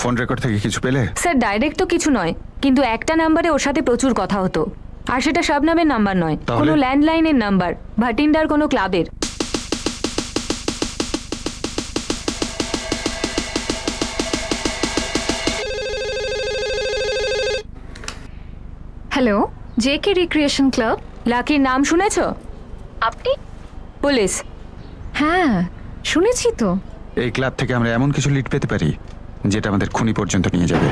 Phone record থেকে কিছু পেলে? স্যার ডাইরেক্ট তো কিছু নয়, কিন্তু একটা নাম্বারে ওর সাথে প্রচুর কথা হতো, আর সেটা শাবনামের নাম্বার নয়, তাহলে? কোনো ল্যান্ডলাইনের নাম্বার, ভাটিন্ডার কোনো ক্লাবের। Hello, JK recreation club. লাকির নাম শুনেছো? আপনি? পুলিশ। হ্যাঁ, শুনেছি তো। এই ক্লাব থেকে আমরা এমন কিছু লিড পেতে পারি যেটা আমাদের খুনি পর্যন্ত নিয়ে যাবে।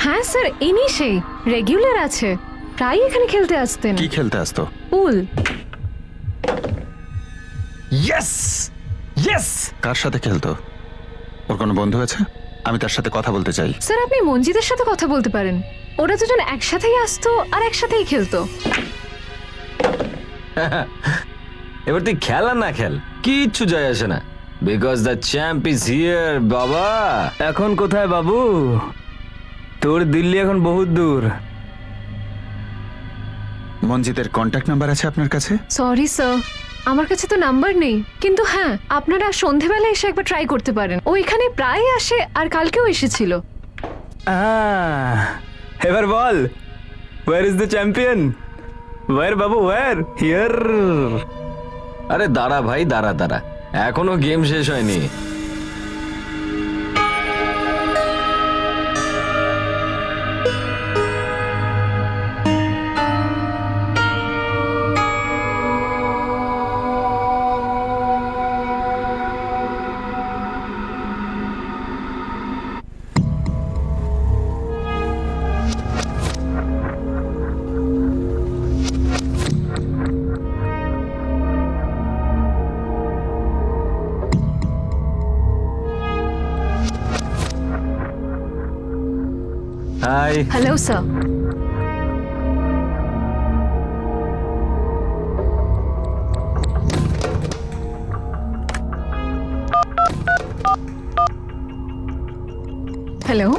হ্যাঁ স্যার, ইনি সেই রেগুলার আছে, প্রায় এখানে খেলতে আসতেন। কি খেলতে আসতো? পুল। Yes yes. কার সাথে খেলতো? ওর কোনো বন্ধু আছে? আমি তার সাথে কথা বলতে চাই। স্যার আপনি মঞ্জিদের সাথে কথা বলতে পারেন, ওরা দুজন একসাথেই আসতো আর একসাথেই খেলতো। এবার তুই খেল আর না খেল কিচ্ছু যায় আসে না, because the champ is here বাবা। এখন কোথায় বাবু? তোর দিল্লি এখন বহুত দূর। মঞ্জিতের কন্ট্যাক্ট নাম্বার আছে আপনার কাছে? সরি স্যার, আমার কাছে তো নাম্বার নেই, কিন্তু হ্যাঁ আপনারা সন্ধেবেলা এসে একবার ট্রাই করতে পারেন, ও এখানে প্রায় আসে আর কালকেও এসেছিল। এবার বল, where is the champion? Where বাবু, ওয়ার? হিয়ার। আরে দাঁড়া ভাই, দাঁড়া দাঁড়া, এখনো গেম শেষ হয়নি। হাই। Hello sir. হ্যালো।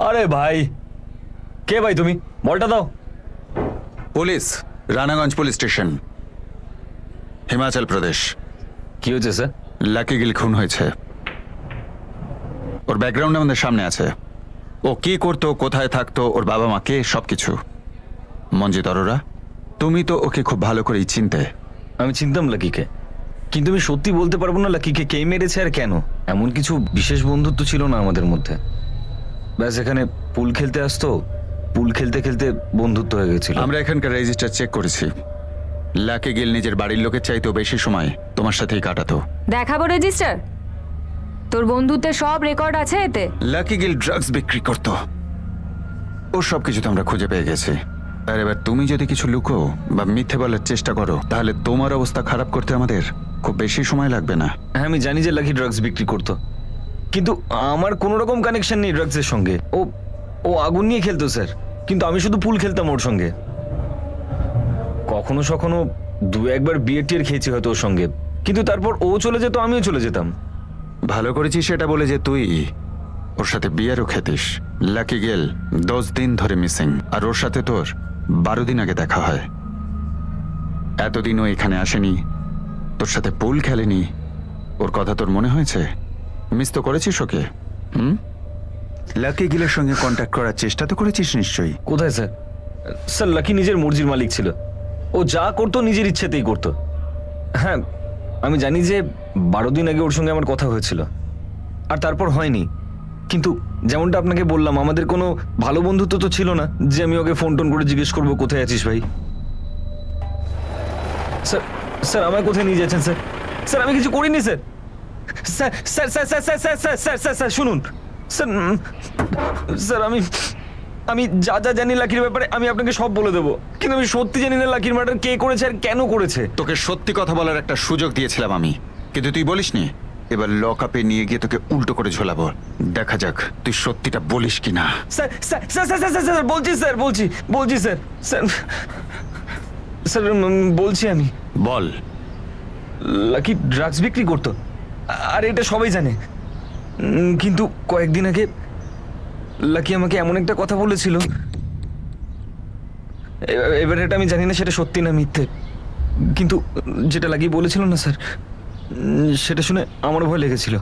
আরে ভাই, কে ভাই তুমি? বলটা দাও। Police, Ranaganj police station, Himachal Pradesh. কি হয়েছে স্যার? লাকি গিল খুন হয়েছে। ওর ব্যাকগ্রাউন্ড আমাদের সামনে আছে। ও কি করতো, কোথায় থাকতো, ওর বাবা মা কে, সবকিছু। মঞ্জিত অরোরা, তুমি তো ওকে খুব ভালো করেই চিনতে। আমি চিনতাম লাকিকে, কিন্তু আমি সত্যি বলতে পারবো না লাকিকে কে মেরেছে আর কেন। এমন কিছু বিশেষ বন্ধুত্ব ছিল না আমাদের মধ্যে। ব্যাস এখানে পুল খেলতে আসতো, পুল খেলতে খেলতে বন্ধুত্ব হয়ে গেছিল। আমরা এখানকার রেজিস্টার চেক করেছি। লাকি গিল নিজের বাড়ির লোকের চাইতেও বেশি সময় তোমার সাথেই কাটাতো। দেখাবো রেজিস্টার? তোর বন্ধুত্বের সব রেকর্ড আছে এতে। লাকি গিল ড্রাগস বিক্রি করত, ও সব কিছু তো আমরা খুঁজে পেয়ে গেছি। আর এবার তুমি যদি কিছু লুকো বা মিথ্যে বলার চেষ্টা করো, তাহলে তোমার অবস্থা খারাপ করতে আমাদের খুব বেশি সময় লাগবে না। হ্যাঁ আমি জানি যে লাকি ড্রাগস বিক্রি করতো, কিন্তু আমার কোনো রকম কানেকশন নেই ড্রাগসের সঙ্গে। ও ও আগুন নিয়ে খেলতো স্যার, কিন্তু আমি শুধু পুল খেলতাম ওর সঙ্গে। কখনো সখনো দু একবার বিয়ের টিয়ের খেয়েছি হয়তো ওর সঙ্গে, কিন্তু তারপর ও চলে যেত, আমিও চলে যেতাম। ভালো করেছিস সেটা বলে যে তুই ওর সাথে বিয়ারও খেতিস। লাকি গেল 10 দিন ধরে মিসিং, আর ওর সাথে তোর 12 দিন আগে দেখা হয়। এতদিনও এখানে আসেনি, তোর সাথে পুল খেলেনি। ওর কথা তোর মনে হয়েছে? মিস তো করেছিস ওকে। লাকি গিলের সঙ্গে কন্ট্যাক্ট করার চেষ্টা তো করেছিস নিশ্চয়ই। কোথায় স্যার? স্যার লাকি নিজের মর্জির মালিক ছিল, ও যা করতো নিজের ইচ্ছেতেই করতো। হ্যাঁ আমি জানি যে 12 দিন আগে ওর সঙ্গে আমার কথা হয়েছিল, আর তারপর হয়নি। কিন্তু যেমনটা আপনাকে বললাম, আমাদের কোনো ভালো বন্ধুত্ব তো ছিল না যে আমি ওকে ফোন টোন করে জিজ্ঞেস করবো কোথায় আছিস ভাই। স্যার স্যার আমায় কোথায় নিয়ে যাচ্ছেন স্যার? স্যার আমি কিছু করিনি sir. Sir sir sir sir sir sir sir sir sir sir শুনুন স্যার। স্যার আমি আমি যা যা জানি লাকির ব্যাপারে আমি আপনাকে সব বলে দেবো, কিন্তু আমি সত্যি জানি না লাকির মার্ডার কে করেছে আর কেন করেছে। তোকে সত্যি কথা বলার একটা সুযোগ দিয়েছিলাম আমি, কিন্তু তুই বলিসনি। এবার লক আপে নিয়ে গিয়ে তোকে উল্টো করে ঝোলাবো, দেখা যাক তুই সত্যিটা বলিস কি না। Sir sir sir sir sir sir বলছি স্যার, বলছি স্যার স্যার স্যার বলছি আমি। বল। লাকি ড্রাগস বিক্রি করতো, আর এটা সবাই জানে। কিন্তু কয়েকদিন আগে লাকি আমাকে এমন একটা কথা বলেছিল, এবার এটা আমি জানি না সেটা সত্যি না মিথ্যে, কিন্তু যেটা লাকি বলেছিল না স্যার, সেটা শুনে আমার ভয় লেগেছিল।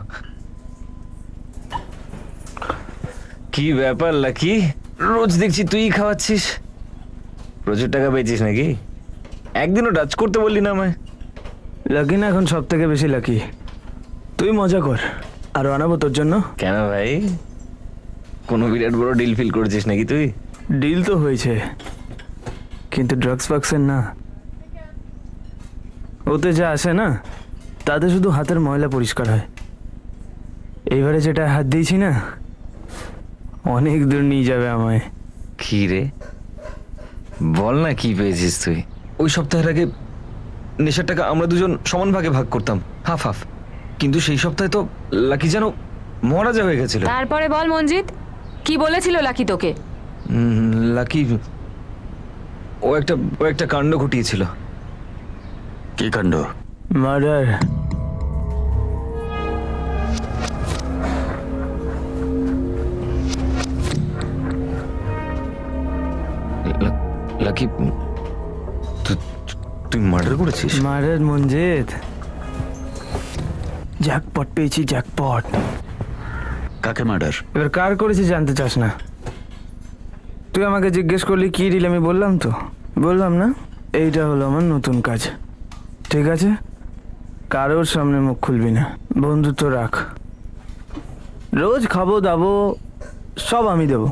কি ব্যাপার লাকি, রোজ দেখছি তুই খাওয়াচ্ছিস, প্রচুর টাকা পেয়েছিস নাকি? একদিনও টাচ করতে বললি না আমায়। লাকি না এখন সব থেকে বেশি লাকি। তুই মজা কর, আর আনাবো তোর জন্য। কেন ভাই, কোনো বিরাট বড় ডিল ফিল করেছিস নাকি তুই? ডিল তো হয়েছে, কিন্তু ড্রাগস ফাক্সের না। ওতে যা আসে না, তাতে শুধু হাতের ময়লা পরিষ্কার হয়। এইবারে যেটা হাত দিয়েছি না, অনেক দূর নিয়ে যাবে আমায়। কি রে, বল না কি পেয়েছিস তুই? ওই সপ্তাহের আগে নেশার টাকা আমরা দুজন সমান ভাগে ভাগ করতাম, হাফ হাফ, কিন্তু সেই সপ্তাহে তো লাকি যেন মহারাজা হয়ে গেছিল। তারপরে বল মঞ্জিত, কি বলেছিল লাকি তোকে? লাকি ও একটা কাণ্ড ঘটিয়েছিল। কি কাণ্ড? মার্ডার। লাকি তুই মার্ডার করেছিস? মার্ডার মঞ্জিত, জ্যাকপট পেয়েছি, জ্যাকপট। কাকে মার্ডার? এবার কার করেছি জানতে চাস না? তুই আমাকে জিজ্ঞেস করলি কি ডিল, আমি বললাম তো, বললাম না এইটা হলো আমার নতুন কাজ। ঠিক আছে, কারোর সামনে মুখ খুলবি না, বন্ধুত্ব রাখ। রোজ খাবো দাবো সব আমি দেবো,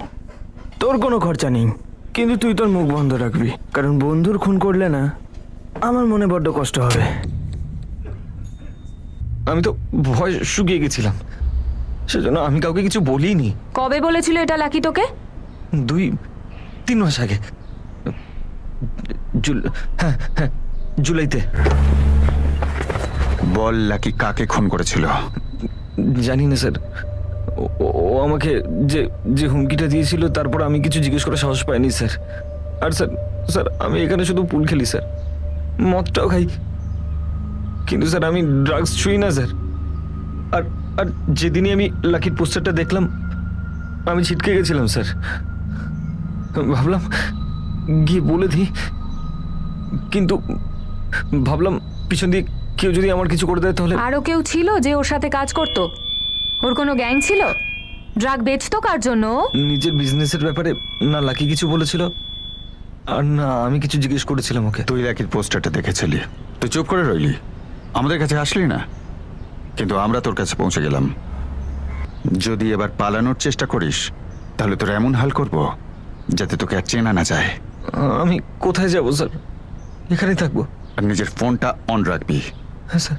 তোর কোনো খরচা নেই, কিন্তু তুই তোর মুখ বন্ধ রাখবি, কারণ বন্ধুর খুন করলে না আমার মনে বড্ড কষ্ট হবে। আমি তো ভয় শুকিয়ে গেছিলাম, সেজন্য আমি কাউকে কিছু বলিনি। কবে বলেছিল এটা লাকি তোকে? 2-3 মাস আগে, হ্যাঁ জুলাইতে। বল লাকি কাকে খুন করেছিল? জানি না স্যার, ও আমাকে যে হুমকিটা দিয়েছিল, তারপর আমি কিছু জিজ্ঞেস করার সাহস পাইনি স্যার। আর স্যার আমি এখানে শুধু পুল খেলি স্যার, মদটাও খাই, কিন্তু স্যার আমি ড্রাগস ছুঁই না স্যার। আর যেদিনই আমি লাকির পোস্টারটা দেখলাম আমি ছিটকে গেছিলাম স্যার। ভাবলাম গিয়ে বলে দিই, কিন্তু ভাবলাম পিছন দিয়ে কেউ যদি আমার কিছু করে দেয় তাহলে। আরও কেউ ছিল যে ওর সাথে কাজ করতো? ওর কোনো গ্যাং ছিল? ড্রাগ বেচতো কার জন্য? নিজের বিজনেসের ব্যাপারে না লাকি কিছু বলেছিল, আর না আমি কিছু জিজ্ঞেস করেছিলাম ওকে। তুই লাকির পোস্টারটা দেখেছিলি, তুই চুপ করে রইলি, আমাদের কাছে আসলি না, কিন্তু আমরা তোর কাছে পৌঁছে গেলাম। যদি এবার পালানোর চেষ্টা করিস তাহলে তোর এমন হাল করব যাতে তোকে আর চেনা না যায়। আমি কোথায় যাব স্যার? এখানেই থাকবো। আর নিজের ফোনটা অন রাখবি। হ্যাঁ স্যার।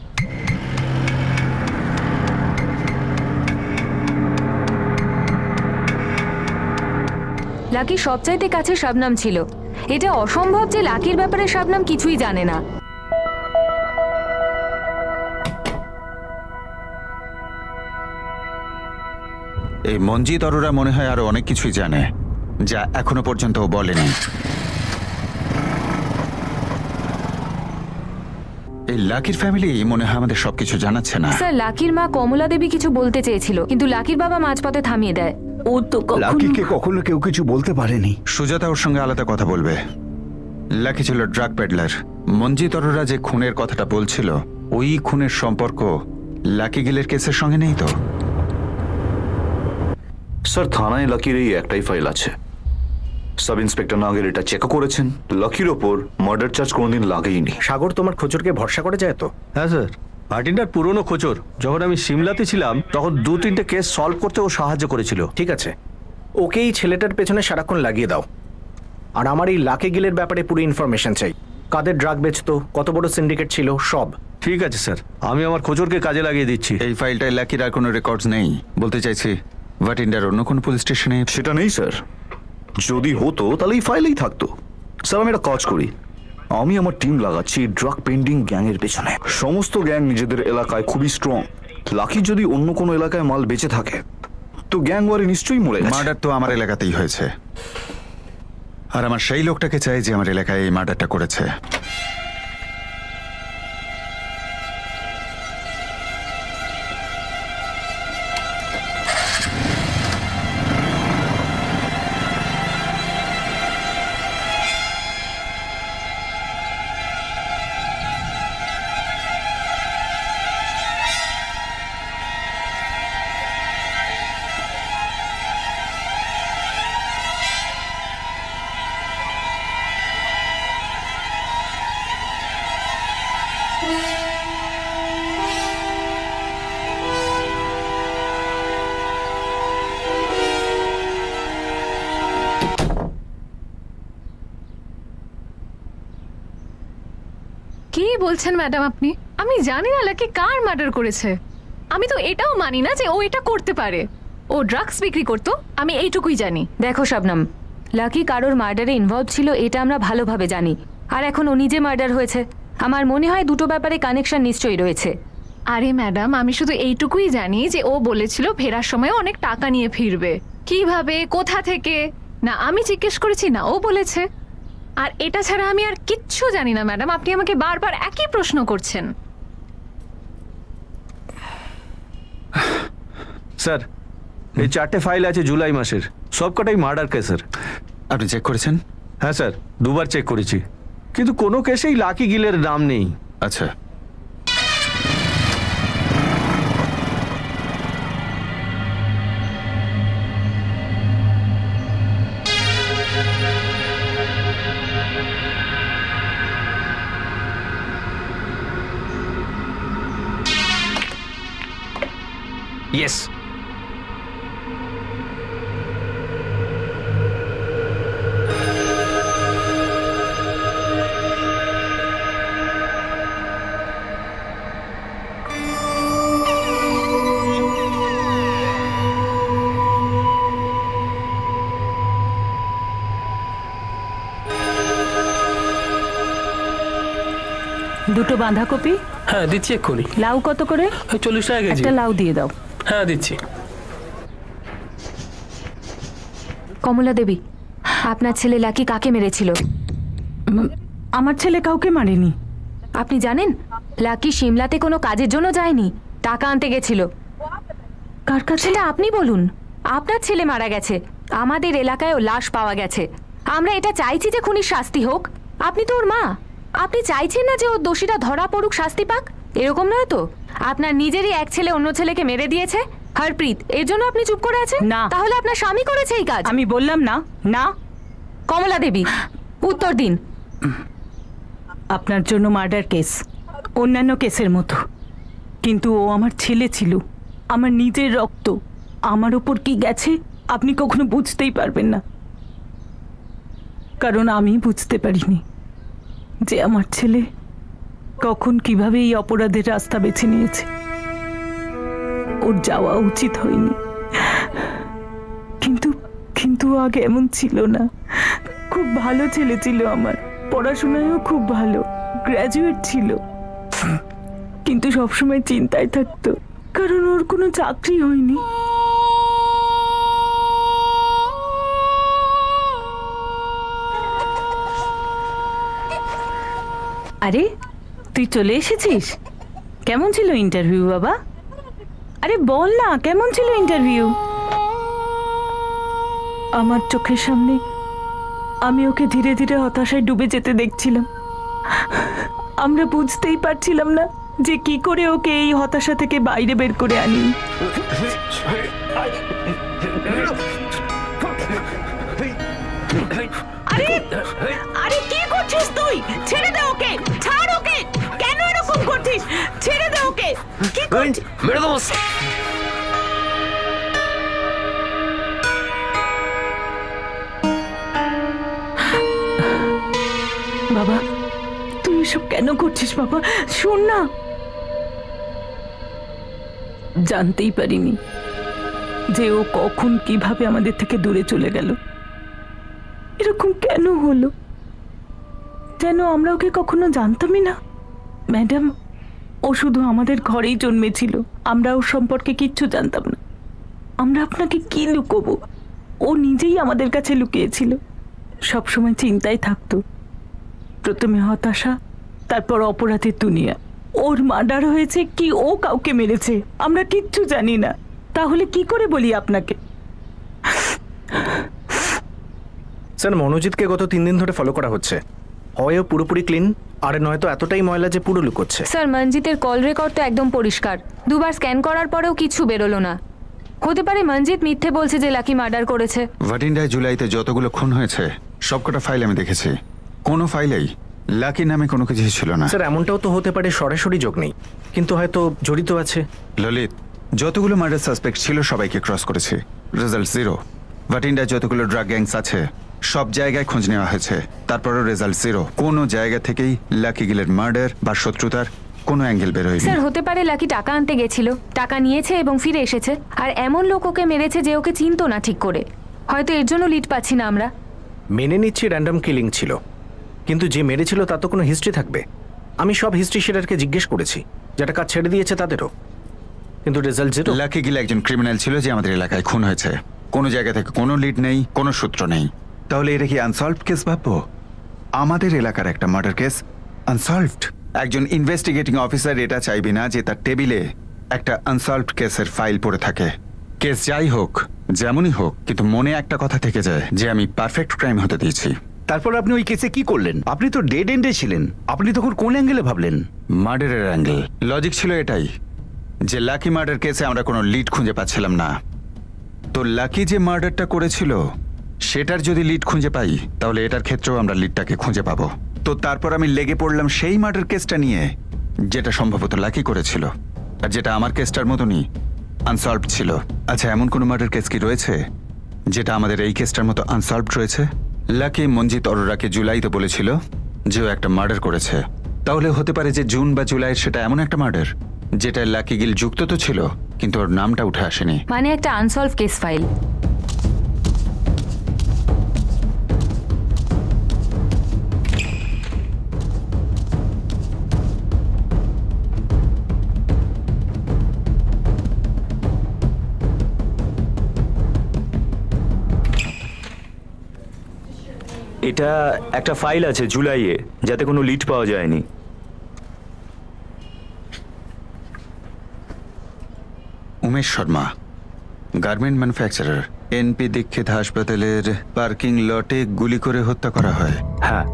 লাকি সবচাইতে কাছে শবনম ছিল। এটা অসম্ভব যে লাকির ব্যাপারে শবনম কিছুই জানে না। এই মঞ্জিত অরোরা মনে হয় আরো অনেক কিছুই জানে যা এখনো পর্যন্ত ও বলেনি। এই লাকির ফ্যামিলি মনে হয় আমাদের সবকিছু জানাচ্ছে না। স্যার, লাকির মা কমলা দেবী কিছু বলতে চেয়েছিল, কিন্তু লাকির বাবা মাঝপথে থামিয়ে দেয়। ও তো লাকিকে কখনো কেউ কিছু বলতে পারেনি। সুজাতা ওর সঙ্গে আলাদা কথা বলবে। লাকি ছিল ড্রাগ পেডলার। মঞ্জিত অরোরা যে খুনের কথাটা বলছিল, ওই খুনের সম্পর্ক লাকি গিলের কেসের সঙ্গে নেই তো? স্যার, থানায় লাকির এই একটাই ফাইল আছে। সাব ইন্সপেক্টর নাগের এটা চেক করেছেন, লাকির ওপর মার্ডার চার্জ কোনোদিন লাগেইনি। সাগর তোমার খোঁচরকে ভরসা করে যায় তো? হ্যাঁ স্যার, ভাটিন্ডার পুরনো খোঁচর। যখন আমি সিমলাতে ছিলাম তখন 2-3টে কেস সলভ করতে ও সাহায্য করেছিল। ঠিক আছে, ওকে এই ছেলেটার পেছনে সারাক্ষণ লাগিয়ে দাও। আর আমার এই লাকি গিলের ব্যাপারে পুরো ইনফরমেশন চাই। কাদের ড্রাগ বেচতো, কত বড় সিন্ডিকেট ছিল, সব। ঠিক আছে স্যার, আমি আমার খোঁচরকে কাজে লাগিয়ে দিচ্ছি। এই ফাইলটায় লাকির আর কোনো রেকর্ডস নেই। বলতে চাইছি ভাটিন্ডার অন্য কোনো পুলিশ স্টেশনে সেটা নেই স্যার, যদি হতো তাহলে এই ফাইলেই থাকতো। স্যার আমি একটা কাজ করি, আমি আমার টিম লাগাচ্ছি ড্রাগ পেন্ডিং গ্যাংয়ের পেছনে। সমস্ত গ্যাং নিজেদের এলাকায় খুবই স্ট্রং। লাকি যদি অন্য কোনো এলাকায় মাল বেঁচে থাকে তো গ্যাং ওয়ারে নিশ্চয়ই মরে গেছে। মার্ডার তো আমার এলাকাতেই হয়েছে, আর আমার সেই লোকটাকে চাই যে আমার এলাকায় এই মার্ডারটা করেছে। কি বলছেন ম্যাডাম আপনি? আমি জানি না লাকি কার মার্ডার করেছে। আমি তো এটাও মানি না যে ও এটা করতে পারে। ও ড্রাগস বিক্রি করতো, আমি এইটুকুই জানি। দেখো শবনম, লাকি কারোর মার্ডারে ইনভলভ ছিল এটা আমরা ভালোভাবে জানি, আর এখন ও নিজে মার্ডার হয়েছে। আমার মনে হয় দুটো ব্যাপারে কানেকশন নিশ্চয়ই রয়েছে। আরে ম্যাডাম, আমি শুধু এইটুকুই জানি যে ও বলেছিল ফেরার সময় অনেক টাকা নিয়ে ফিরবে। কিভাবে, কোথা থেকে, না আমি জিজ্ঞেস করেছি না ও বলেছে। আর এটা ছাড়া আমি আর কিচ্ছু জানি না ম্যাডাম। আপনি আমাকে বারবার একই প্রশ্ন করছেন। স্যার এই 4টে ফাইল আছে জুলাই মাসের, সবকটাই মার্ডার কেসের। আপনি চেক করেছেন? হ্যাঁ স্যার, 2বার চেক করেছি, কিন্তু কোনো কেসেই লাকি গিলের নাম নেই। আচ্ছা, ইয়েস। দুটো বাঁধাকপি, হ্যাঁ দিচ্ছি এক্ষুনি। লাউ কত করে? ওই 40 টাকা কেজি। একটা লাউ দিয়ে দাও। হ্যাঁ দিচ্ছি। কমলা দেবী, আপনার ছেলে লাকি কাকে মেরেছিল? আমার ছেলে কাউকে মারেনি। আপনি জানেন লাকি সিমলাতে কোনো কাজের জন্য যায়নি, টাকা আনতে গেছিল। কার কাছে? সেটা আপনি বলুন। আপনার ছেলে মারা গেছে, আমাদের এলাকায়ও লাশ পাওয়া গেছে। আমরা এটা চাইছি যে খুনির শাস্তি হোক। আপনি তো ওর মা, আপনি চাইছেন না যে ওর দোষীরা ধরা পড়ুক, শাস্তি পাক? এরকম নয় তো? আপনার নিজেরই এক ছেলে অন্য ছেলেকে মেরে দিয়েছে, হরপ্রীত, এর জন্য আপনি চুপ করে আছেন? না। তাহলে আপনার স্বামী করেছে এই কাজ? আমি বললাম না। না। কমলা দেবী, উত্তর দিন। আপনার জন্য মার্ডার কেস অন্যান্য কেসের মতো, কিন্তু ও আমার ছেলে ছিল, আমার নিজের রক্ত। আমার ওপর কি গেছে আপনি কখনো বুঝতেই পারবেন না, কারণ আমি বুঝতে পারিনি যে আমার ছেলে কখন কিভাবে এই অপরাধের রাস্তা বেছে নিয়েছে। ওর যাওয়া উচিত হয়নি, কিন্তু কিন্তু আগে এমন ছিল না। খুব ভালো ছেলে ছিল আমার, পড়াশোনায়ও খুব ভালো, গ্র্যাজুয়েট ছিল, কিন্তু সবসময় চিন্তায় থাকতো কারণ ওর কোনো চাকরি হয়নি। আরে তুই চলে এসেছিস? কেমন ছিল ইন্টারভিউ বাবা? আরে বল না, কেমন ছিল ইন্টারভিউ? আমার চোখের সামনে আমি ওকে ধীরে ধীরে হতাশায় ডুবে যেতে দেখছিলাম। আমরা বুঝতেই পারছিলাম না যে কি করে ওকে এই হতাশা থেকে বাইরে বের করে আনি। আরে আরে কি করছিস তুই? ছেড়ে দে ওকে, ছাড় ওকে। কেন এরকম করছিস? ছেড়ে দে ওকে। কি করছিস? মেরে দেবো। বাবা তুই এসব কেন করছিস বাবা? শোন না, জানতেই পারিনি যে ও কখন কিভাবে আমাদের থেকে দূরে চলে গেল। এরকম কেন হলো? যেন আমরা ওকে কখনো জানতামই না। ম্যাডাম, ও শুধু আমাদের ঘরেই জন্মেছিল, আমরা ওর সম্পর্কে কিচ্ছু জানতাম না। আমরা আপনাকে কি লুকোবো? ও নিজেই আমাদের কাছে লুকিয়েছিল, সবসময় চিন্তায় থাকতো। প্রথমে হতাশা, তারপর অপরাধের দুনিয়া। ওর মার্ডার হয়েছে কি ও কাউকে মেরেছে আমরা কিচ্ছু জানি না। তাহলে কি করে বলি আপনাকে? স্যার, মনোজিৎকে গত 3 দিন ধরে ফলো করা হচ্ছে। হয় ও পুরোপুরি ক্লিন, আর নয়তো এতটাই ময়লা যে পুরো লুকোচ্ছে। স্যার, মঞ্জিতের কল রেকর্ড তো একদম পরিষ্কার। দুবার স্ক্যান করার পরেও কিছু বেরোলো না। হতে পারে মঞ্জিত মিথ্যে বলছে যে লাকি মার্ডার করেছে। ভাটিন্ডায় জুলাইতে যতগুলো খুন হয়েছে সবকটা ফাইল আমি দেখেছি, কোনো ফাইলেই লাকি নামে কোনো কিছু ছিল না। স্যার, এমনটাও তো হতে পারে সরাসরি যোগ নেই, কিন্তু হয়তো জড়িত আছে। ললিত, যতগুলো মার্ডার সাসপেক্ট ছিল সবাইকে ক্রস করেছে, রেজাল্ট 0। ভাটিন্ডায় যতগুলো ড্রাগ গ্যাংস আছে সব জায়গায় খোঁজ নেওয়া হয়েছে, তারপরও রেজাল্ট 0। কোনো জায়গা থেকেই লাকি গিলের মার্ডার বা শত্রুতার কোনো অ্যাঙ্গেল বের হয়নি। স্যার, হতে পারে লাকি টাকা আনতে গেছিল, টাকা নিয়েছে এবং ফিরে এসেছে, আর এমন লোক ওকে মেরেছে যে ওকে চিনতো না ঠিক করে। হয়তো এর জন্য লিড পাচ্ছি না আমরা। মেনে নিচ্ছি র্যান্ডম কিলিং ছিল, কিন্তু যে মেরেছিল তার তো কোনো হিস্ট্রি থাকবে। আমি সব হিস্ট্রি শেয়ারকে জিজ্ঞেস করেছি, যারা কাজ ছেড়ে দিয়েছে তাদেরও, কিন্তু রেজাল্ট 0। লাকি গিল একজন ক্রিমিনাল ছিল যে আমাদের এলাকায় খুন হয়েছে, কোনো জায়গা থেকে কোনো লিড নেই, কোনো সূত্র নেই। তাহলে এটা কি আনসলভড কেস ভাববো? আমাদের এলাকার একটা মার্ডার কেস আনসলভড। একজন ইনভেস্টিগেটিং অফিসার এটা চাইবে না যে তার টেবিলে একটা আনসলভড কেসের ফাইল পড়ে থাকে। কেস যাই হোক, যেমনই হোক, কিন্তু মনে একটা কথা থেকে যায় যে আমি পারফেক্ট ক্রাইম হতে দিয়েছি। তারপর আপনি ওই কেসে কি করলেন? আপনি তো ডেড এন্ডে ছিলেন, আপনি তখন কোন অ্যাঙ্গেলে ভাবলেন? মার্ডারের অ্যাঙ্গেল। লজিক ছিল এটাই যে লাকি মার্ডার কেসে আমরা কোনো লিড খুঁজে পাচ্ছিলাম না, তো লাকি যে মার্ডারটা করেছিল সেটার যদি লিড খুঁজে পাই তাহলে এটার ক্ষেত্রেও আমরা লিডটাকে খুঁজে পাবো। তো তারপর আমি লেগে পড়লাম সেই মার্ডার কেসটা নিয়ে যেটা সম্ভবত লাকি করেছিল, আর যেটা আমার কেসটার মতনই আনসলভড ছিল। আচ্ছা, এমন কোনো মার্ডার কেস কি রয়েছে যেটা আমাদের এই কেসটার মতো আনসলভড রয়েছে? লাকি মঞ্জিত অরোরাকে জুলাইতে বলেছিল যে ও একটা মার্ডার করেছে, তাহলে হতে পারে যে জুন বা জুলাইয়ের সেটা এমন একটা মার্ডার যেটা লাকি গিল যুক্ত তো ছিল কিন্তু ওর নামটা উঠে আসেনি। মানে একটা আনসলভ কেস ফাইল। এটা একটা ফাইল আছে জুলাইয়ে, যাতে কোনো লিড পাওয়া যায়নি। Umesh Sharma, garment manufacturer, NP Dikshit হাসপাতালের পার্কিং লটে গুলি করে হত্যা করা হয়। হ্যাঁ,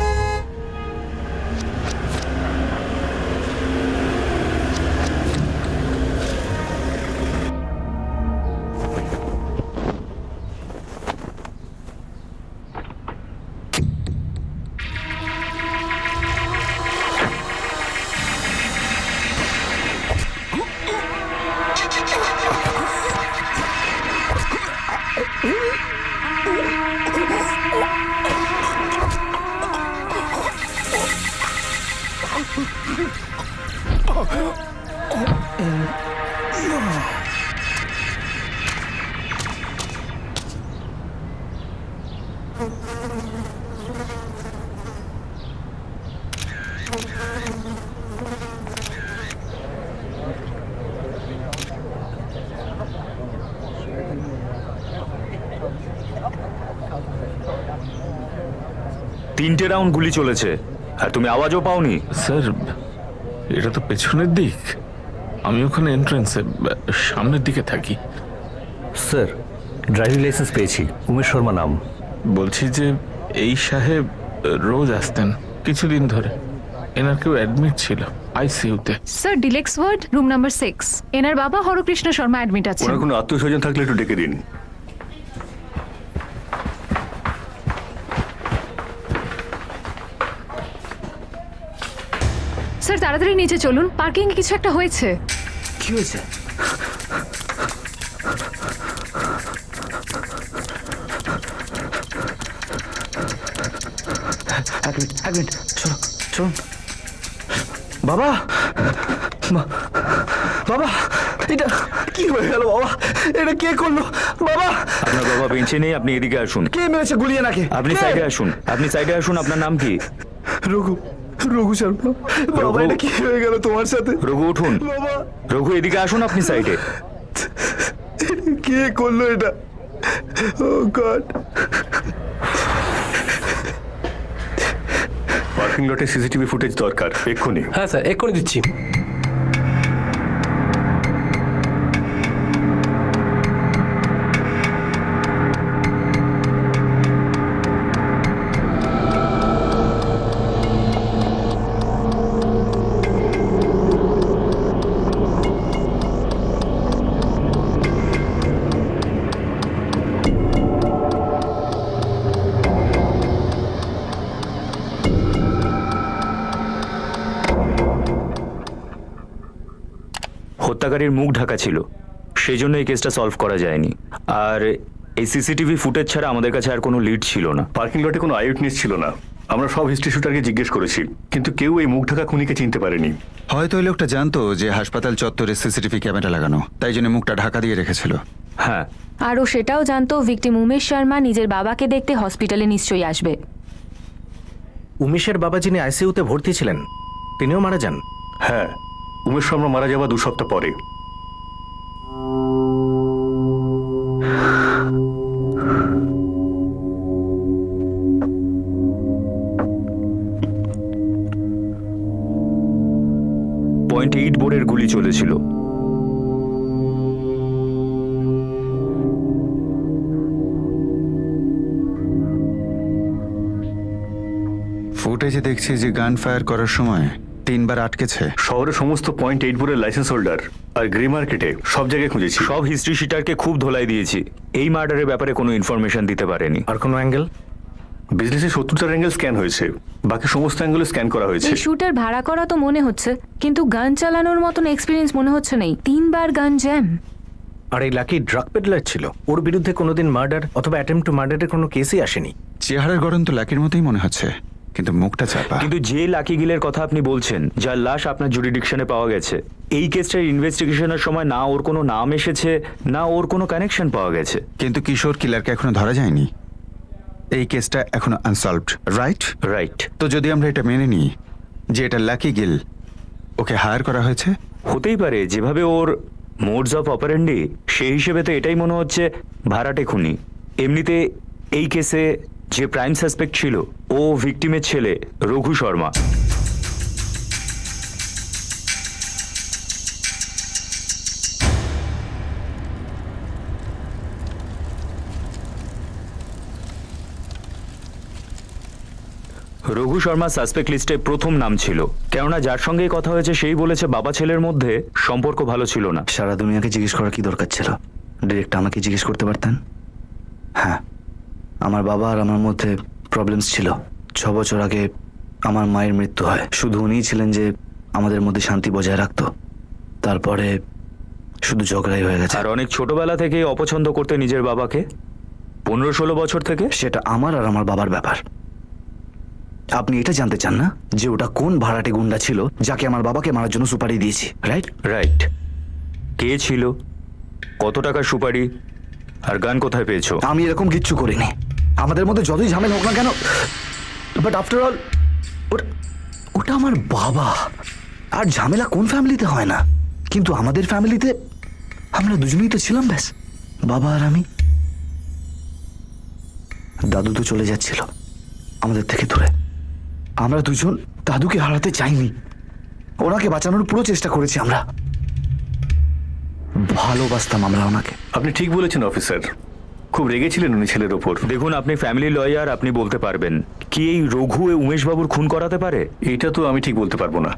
তিনটে রাউন্ড গুলি চলেছে, আর তুমি আওয়াজও পাওনি। স্যার, এটা তো পেছনের দিক। আমি ওখানে এন্ট্রান্সে সামনের দিকে থাকি। স্যার, ড্রাইভিং লাইসেন্স পেয়েছি, উমেশ শর্মা নাম। বলছি যে এই সাহেব রোজ আসতেন কিছুদিন ধরে। এনার কেউ অ্যাডমিট ছিল আইসিইউতে। Sir, deluxe ward, room number 6। এনার বাবা হরকৃষ্ণ শর্মা অ্যাডমিট আছে। ওনার কোনো আত্মীয় স্বজন থাকলে একটু ডেকে দিন। স্যার, তাড়াতাড়ি নিচে চলুন, পার্কিং এ কিছু একটা হয়েছে। কি হয়েছে? এক মিনিট, চলো চলুন। বাবা, বাবা, এটা কি হয়ে গেল বাবা? এটা কে করলো বাবা? আপনার বাবা বেঞ্চে নেই, আপনি এদিকে আসুন। কে মেরেছে গুলিয়ে নাকি? আপনি কে? সাইডে আসুন, আপনি সাইডে আসুন। আপনার নাম কি? রঘু, রঘু শর্মা। বাবা, রঘু? এটা কি হয়ে গেল তোমার সাথে? রঘু উঠুন। বাবা, রঘু এদিকে আসুন, আপনি সাইডে। কে করলো এটা? ও গড। পার্কিং লটে সিসিটিভি ফুটেজ দরকার এক্ষুনি। হ্যাঁ স্যার, এক্ষুনি দিচ্ছি। হত্যাকারীর মুখ ঢাকা ছিল, সেই জন্য এই কেসটা সলভ করা যায়নি। আর এই সিসিটিভি ফুটেজ ছাড়া আমাদের কাছে আর কোনো লিড ছিল না। পার্কিং লটে কোনো আই উইটনেস ছিল না। আমরা সব হিস্ট্রি শুটারকে জিজ্ঞেস করেছি, কিন্তু কেউ এই মুখ ঢাকা খুনিকে চিনতে পারেনি। হয়তো ওই লোকটা জানতো যে হাসপাতাল চত্বরে সিসিটিভি ক্যামেরা লাগানো, তাই জন্য মুখটা ঢাকা দিয়ে রেখেছিল। হ্যাঁ, আর ও সেটাও জানতো ভিকটিম উমেশ শর্মা নিজের বাবাকে দেখতে হসপিটালে নিশ্চয়ই আসবে। উমেশের বাবা যিনি আইসিইউতে ভর্তি ছিলেন তিনিও মারা যান। হ্যাঁ, উমেশ শর্মা মারা যাওয়া 2 সপ্তাহ পরে। .8 বোরের গুলি চলেছিল। ফুটেজে দেখছি যে গান ফায়ার করার সময় 3 বার আটকেছে। শহরের সমস্ত .8 বোরের লাইসেন্স হোল্ডার আর গ্রে মার্কেটে সব জায়গায় খুঁজেছি। সব হিস্ট্রি শিটারকে খুব ধোলাই দিয়েছি, এই মার্ডারের ব্যাপারে কোনো ইনফরমেশন দিতে পারেনি। আর কোনো অ্যাঙ্গেল? বিজনেসে 70টা অ্যাঙ্গেল স্ক্যান হয়েছে, বাকি সমস্ত অ্যাঙ্গেল স্ক্যান করা হয়েছে। এই শুটার ভাড়া করা তো মনে হচ্ছে, কিন্তু গান চালানোর মতন এক্সপিরিয়েন্স মনে হচ্ছে নেই। 3 বার গান জ্যাম। আর এই লাকি ড্রাগ পেডলার ছিল, ওর বিরুদ্ধে কোনোদিন মার্ডার অথবা অ্যাটেম্প টু মার্ডারের কোনো কেসই আসেনি। চেহারার গঠন তো লাকির মতোই মনে হচ্ছে, কিন্তু মুখটা চাপা। কিন্তু যে লাকি গিলের কথা আপনি বলছেন, যার লাশ আপনার জুরিডিকশনে পাওয়া গেছে, এই কেসটার ইনভেস্টিগেশনের সময় না ওর কোনো নাম এসেছে, না ওর কোনো কানেকশন পাওয়া গেছে। কিন্তু কিশোর কিলারকে এখনো ধরা যায়নি। এই কেসটা এখনো আনসলভড, রাইট? রাইট। তো যদি আমরা এটা মেনে নিই যে এটা লাকি গিল, ওকে হায়ার করা হয়েছে। হতেই পারে, যেভাবে ওর মোডস অফ অপারেন্ডি, সেই হিসেবে তো এটাই মনে হচ্ছে ভাড়াটে খুনি। এমনিতে এই কেসে যে প্রাইম সাসপেক্ট ছিল ও ভিকটিমের ছেলে রঘু শর্মা। রঘু শর্মা সাসপেক্ট লিস্টে প্রথম নাম ছিল, কেননা যার সঙ্গে কথা হয়েছে সেই বলেছে বাবা ছেলের মধ্যে সম্পর্ক ভালো ছিল না। সারা দুনিয়াকে জিজ্ঞেস করার কি দরকার ছিল? ডিরেক্ট আমাকে জিজ্ঞেস করতে পারতেন। হ্যাঁ, আমার বাবা আর আমার মধ্যে প্রবলেমস ছিল। 6 বছর আগে আমার মায়ের মৃত্যু হয়। শুধু উনিই ছিলেন যে আমাদের মধ্যে শান্তি বজায় রাখতো। তারপরে শুধু ঝগড়াই হয়ে গেছে। আর অনেক ছোটবেলা থেকে অপছন্দ করতে নিজের বাবাকে, 15-16 বছর থেকে। সেটা আমার আর আমার বাবার ব্যাপার। আপনি এটা জানতে চান না যে ওটা কোন ভাড়াটে গুন্ডা ছিল যাকে আমার বাবাকে মারার জন্য সুপারি দিয়েছি, রাইট? রাইট। কে ছিল, কত টাকার সুপারি, আর গান কোথায় পেয়েছো? আমি এরকম কিচ্ছু করিনি। আমাদের মধ্যে যতই ঝামেলা হোক না কেন, বাট আফটার অল ওটা আমার বাবা। আর ঝামেলা কোন ফ্যামিলিতে হয় না, কিন্তু আমাদের ফ্যামিলিতে আমরা দুজনেই তো ছিলাম, ব্যাস, বাবা আর আমি। দাদু তো চলে যাচ্ছিল আমাদের থেকে দূরে। আমরা দুজন দাদুকে হারাতে চাইনি, ওনাকে বাঁচানোর পুরো চেষ্টা করেছি আমরা। ভালোবাসতাম আমরা ওনাকে। আপনি ঠিক বলেছেন অফিসার, খুব রেগেছিলেন উনি ছেলের ওপর। দেখুন, আপনি ফ্যামিলি লয়ার, আপনি বলতে পারবেন কি এই রঘু উমেশ বাবুর খুন করাতে পারে? এটা তো আমি ঠিক বলতে পারবো না,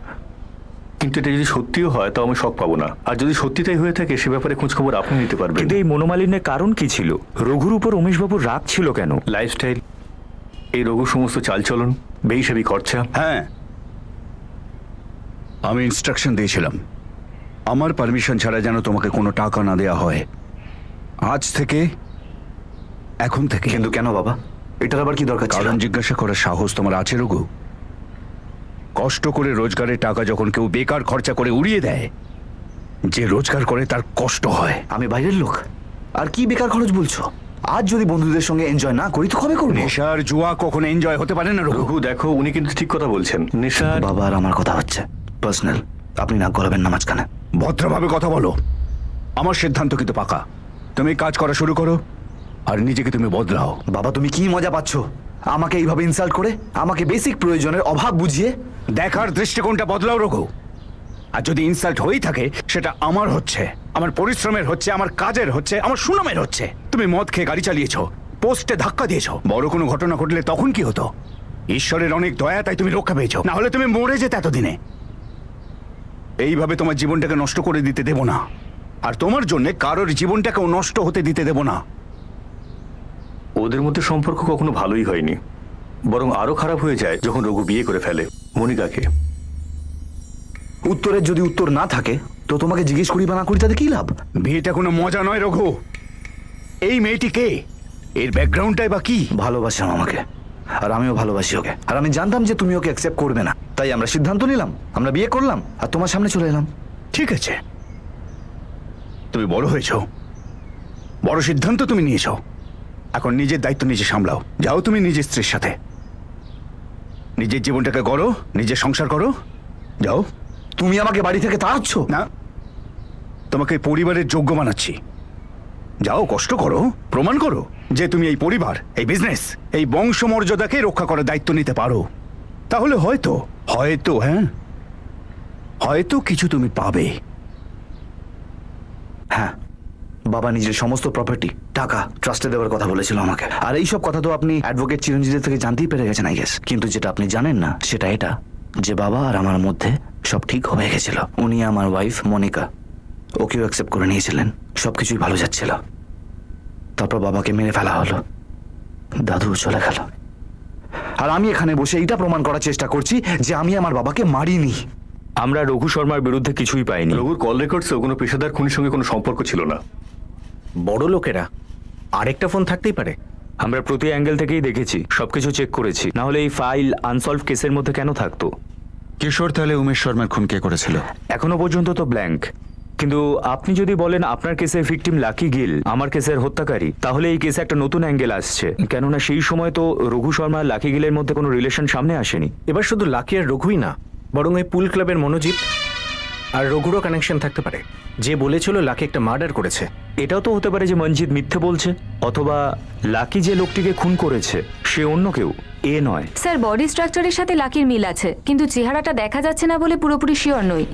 কিন্তু এটা যদি সত্যিও হয় তাও আমি শক পাবো না। আর যদি সত্যি তাই হয়ে থাকে, সে ব্যাপারে খোঁজ খবর আপনি নিতে পারবেন। কিন্তু এই মনোমালিন্যের কারণ কি ছিল? রঘুর উপর উমেশ বাবুর রাগ ছিল কেন? লাইফস্টাইল, এই রঘুর সমস্ত চালচলন, বেহিসাবি খরচা। হ্যাঁ, আমি ইনস্ট্রাকশন দিয়েছিলাম আমার পারমিশন ছাড়া যেন তোমাকে কোনো টাকা না দেয়া হয়। আজ থেকে, এখন থেকে। কিন্তু কেন বাবা, এটার আবার কি দরকার? কারণ জিজ্ঞাসা করার সাহস তোমার আছে রঘু? কষ্ট করে রোজগারের টাকা যখন কেউ বেকার খরচা করে উড়িয়ে দেয়, যে রোজগার করে তার কষ্ট হয়। আমি বাইরের লোক, আর কি বেকার খরচ বলছো? আজ যদি বন্ধুদের সঙ্গে এনজয় না করি তো কবে করবো? নেশার জুয়া কখনো এনজয় হতে পারে না রঘু। দেখো উনি কিন্তু ঠিক কথা বলছেন। নেশা বাবা আর আমার কথা হচ্ছে পার্সোনাল, আপনি নাক গলাবেন না মাঝখানে। ভদ্রভাবে কথা বলো। আমার সিদ্ধান্ত কিন্তু পাকা। তুমি কাজ করা শুরু করো আর নিজেকে তুমি বদলাও। বাবা তুমি কি মজা পাচ্ছ আমাকে এইভাবে ইনসাল্ট করে, আমাকে বেসিক প্রয়োজনের অভাব বুঝিয়ে? দেখার দৃষ্টিকোণটা বদলাও রঘু। আর যদি ইনসাল্ট হয়েই থাকে সেটা আমার হচ্ছে, আমার পরিশ্রমের হচ্ছে, আমার কাজের হচ্ছে, আমার সুনামের হচ্ছে। তুমি মদ খেয়ে গাড়ি চালিয়েছো, পোস্টে ধাক্কা দিয়েছো, বড় কোনো ঘটনা ঘটলে তখন কি হতো? ঈশ্বরের অনেক দয়া তাই তুমি রক্ষা পেয়েছো, না হলে তুমি মরে যেতে এতদিনে। এইভাবে তোমার জীবনটাকে নষ্ট করে দিতে দেব না, আর তোমার জন্য কারোর জীবনটাকেও নষ্ট হতে দিতে দেব না। ওদের মধ্যে সম্পর্ক কখনো ভালোই হয়নি, বরং আরো খারাপ হয়ে যায় যখন রঘু বিয়ে করে ফেলে মনিকাকে। উত্তরের যদি উত্তর না থাকে তো তোমাকে জিজ্ঞেস করি বা না করি তাতে কি লাভ? বিয়েটা কোনো মজা নয় রঘু। এই মেয়েটি কে? এর ব্যাকগ্রাউন্ডটাই বা কি? ভালোবাসে আমাকে, আর আমিও ভালোবাসি ওকে, আর আমি জানতাম যে তুমি ওকে অ্যাকসেপ্ট করবে না, তাই আমরা সিদ্ধান্ত নিলাম, আমরা বিয়ে করলাম আর তোমার সামনে চলে এলাম। ঠিক আছে, তুমি বড় হয়েছো, বড় সিদ্ধান্ত তুমি নিয়েছো, এখন নিজের দায়িত্ব নিজে সামলাও। যাও তুমি নিজের স্ত্রীর সাথে, নিজের জীবনটাকে গড়ো, নিজের সংসার করো, যাও। তুমি আমাকে বাড়ি থেকে তাড়াচ্ছ? না, তোমাকে পরিবারের যোগ্য বানাচ্ছি। যাও, কষ্ট করো, প্রমাণ করো যে তুমি এই পরিবার, এই বিজনেস, এই বংশমর্যাদাকে রক্ষা করার দায়িত্ব নিতে পারো। তাহলে হয়তো হয়তো হ্যাঁ হয়তো কিছু তুমি পাবে। হ্যাঁ, বাবা নিজের সমস্ত প্রপার্টি টাকা ট্রাস্টে দেওয়ার কথা বলেছিল আমাকে, আর এই সব কথা তো আপনি অ্যাডভোকেট চিরঞ্জিতের থেকে জানতেই পেরে গেছেন আই গেস। কিন্তু যেটা আপনি জানেন না সেটা এটা যে বাবা আর আমার মধ্যে সব ঠিক হয়ে গেছিল। উনি আমার ওয়াইফ মনিকা, ওকেও অ্যাকসেপ্ট করে নিয়েছিলেন, সবকিছুই ভালো যাচ্ছিল। তারপর বাবাকে মেরে ফেলা হলো, দাদু চলে গেল, আর আমি এখানে বসে এইটা প্রমাণ করার চেষ্টা করছি যে আমি আমার বাবাকে মারিনি। আমরা রঘু শর্মার বিরুদ্ধে কিছুই পাইনি। রঘুর কল রেকর্ডসেও কোনো পেশাদার খুনির সঙ্গে কোনো সম্পর্ক ছিল না। বড় লোকেরা আরেকটা ফোন থাকতেই পারে। আমরা প্রতি অ্যাঙ্গেল থেকেই দেখেছি, সবকিছু চেক করেছি, না হলে এই ফাইল আনসলভ কেসের মধ্যে কেন থাকতো? কিশোর তাহলে উমেশ শর্মার খুন কে করেছিল? এখনো পর্যন্ত তো ব্ল্যাঙ্ক। কিন্তু আপনি যদি বলেন আপনার কেসের ভিকটিম লাকি গিল, আমার কেসের হত্যাকারী, তাহলে এই কেসে একটা নতুন অ্যাঙ্গেল আসছে। কেননা সেই সময় তো রঘু শর্মা আর লাকি গিলের মধ্যে কোনো রিলেশন সামনে আসেনি। এবার শুধু লাকি আর রঘুই না, বরং এই পুল ক্লাবের মনোজিৎ আর রঘুরও কানেকশন থাকতে পারে। যে বলেছিল লাকি একটা মার্ডার করেছে। এটাও তো হতে পারে যে মঞ্জিত মিথ্যে বলছে, অথবা লাকি যে লোকটিকে খুন করেছে সে অন্য কেউ, এ নয়। স্যার, বডি স্ট্রাকচারের সাথে লাকির মিল আছে, কিন্তু চেহারাটা দেখা যাচ্ছে না বলে পুরোপুরি শিওর নই।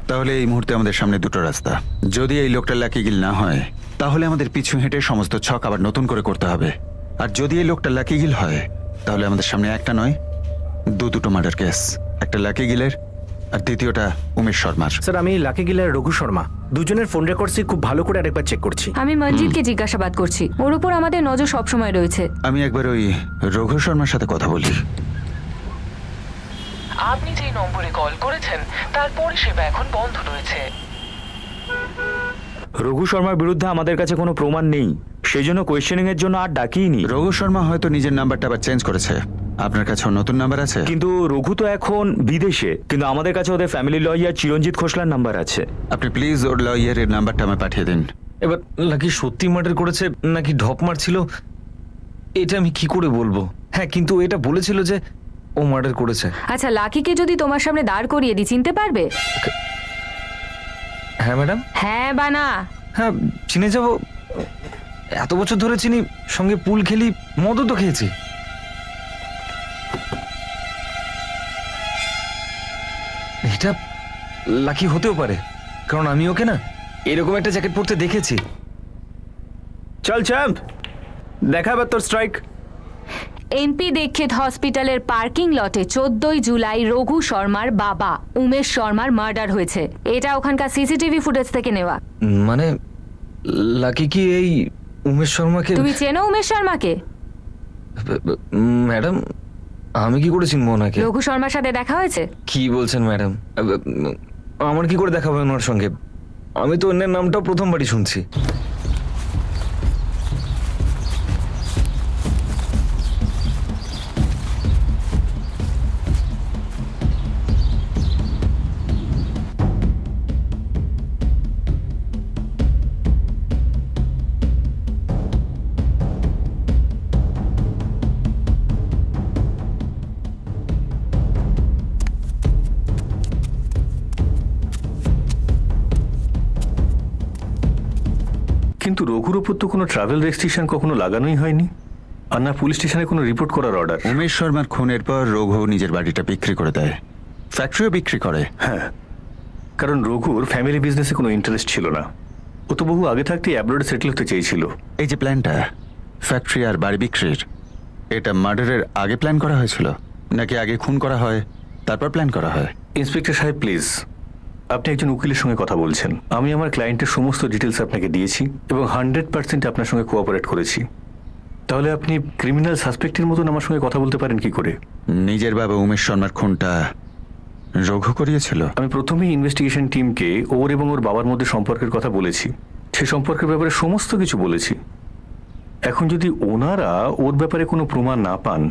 তাহলে এই মুহূর্তে আমাদের সামনে দুটো রাস্তা। যদি এই লোকটা লাকি গিল না হয় তাহলে আমাদের পিছু হেঁটে সমস্ত ছক আবার নতুন করে করতে হবে, আর যদি এই লোকটা লাকি গিল হয় তাহলে আমাদের সামনে একটা নয় দুটো মার্ডার কেস, একটা লাকি গিলের আর দ্বিতীয়টা উমেশ শর্মার। স্যার, আমি লাকি গিল আর রঘু শর্মা দুজনের ফোন রেকর্ডসই খুব ভালো করে আরেকবার চেক করছি। আমি মঞ্জিতকে জিজ্ঞাসাবাদ করছি, ওর উপর আমাদের নজর সবসময় রয়েছে। আমি একবার ওই রঘু শর্মার সাথে কথা বলি। আপনি যে নম্বরে কল করেছেন তার পরিষেবা এখন বন্ধ রয়েছে। রঘু শর্মার বিরুদ্ধে আমাদের কাছে কোনো প্রমাণ নেই, সেই জন্য কোয়েশ্চেনিং এর জন্য আর ডাকিনি। রঘু শর্মা হয়তো নিজের নাম্বারটা আবার চেঞ্জ করেছে। আপনার কাছে নতুন নাম্বার আছে? কিন্তু রঘু তো এখন বিদেশে, কিন্তু আমাদের কাছে ওদের ফ্যামিলি লয়ার চিরঞ্জিত খোসলার নাম্বার আছে। আপনি প্লিজ ওর লয়ারের নাম্বারটা আমায় পাঠিয়ে দিন। এবার লাকি সত্যি মার্ডার করেছে নাকি ঢপ মারছিল এটা আমি কি করে বলবো। হ্যাঁ, কিন্তু এটা বলেছিল যে ও মার্ডার করেছে। আচ্ছা, লাকিকে যদি তোমার সামনে দাঁড় করিয়ে দিই, চিনতে পারবে? হ্যাঁ ম্যাডাম। হ্যাঁ বা না? হ্যাঁ, চিনে যাব, এত বছর ধরে চিনি, সঙ্গে পুল খেলি, মদও তো খেয়েছি। এটা লাকি হতেও পারে, কারণ আমি ওকে না এরকম একটা জ্যাকেট পরতে দেখেছি। চল চ্যাম্প, দেখা এবার তোর স্ট্রাইক। এমপি দীক্ষিত হসপিটালের পার্কিং লটে 14ই জুলাই রঘু শর্মার বাবা উমেশ শর্মার মার্ডার হয়েছে। এটা ওখানকার সিসিটিভি ফুটেজ থেকে নেওয়া। মানে লাকি কি এই উমেশ শর্মাকে? তুমি চেনো উমেশ শর্মাকে? ম্যাডাম, আমি কি করে চিনবো ওনাকে? রঘু শর্মার সাথে দেখা হয়েছে? কি বলছেন ম্যাডাম? আমার কি করে দেখা হবে ওনার সঙ্গে? আমি তো অন্যের নামটাও প্রথমবারই শুনছি। কিন্তু রঘুর ওপর তো কোনো ট্রাভেল রেস্ট্রিকশন কখনো লাগানোই হয়নি, আর না পুলিশ স্টেশনে কোনো রিপোর্ট করার অর্ডার। উমেশ শর্মার খুনের পর রঘু নিজের বাড়িটা বিক্রি করে দেয়, ফ্যাক্টরিও বিক্রি করে। হ্যাঁ, কারণ রঘুর ফ্যামিলি বিজনেসে কোনো ইন্টারেস্ট ছিল না। ও তো বহু আগে থাকতেই অ্যাব্রোডে সেটেল হতে চেয়েছিল। এই যে প্ল্যানটা ফ্যাক্টরি আর বাড়ি বিক্রির, এটা মার্ডারের আগে প্ল্যান করা হয়েছিল নাকি আগে খুন করা হয় তারপর প্ল্যান করা হয়? ইন্সপেক্টর সাহেব প্লিজ, আপনি একজন উকিলের সঙ্গে কথা বলছেন। আমি আমার ক্লায়েন্টের সমস্ত ডিটেলস আপনাকে দিয়েছি এবং 100% আপনার সঙ্গে কোঅপারেট করেছি। তাহলে আপনি ক্রিমিনাল সাসপেক্টের মতন আমার সঙ্গে কথা বলতে পারেন কি করে? নিজের বাবা উমেশ শর্মার খুনটা রঘু করিয়েছিল। আমি প্রথমেই ইনভেস্টিগেশন টিমকে ওর এবং ওর বাবার মধ্যে সম্পর্কের কথা বলেছি, সে সম্পর্কের ব্যাপারে সমস্ত কিছু বলেছি। এখন যদি ওনারা ওর ব্যাপারে কোনো প্রমাণ না পান,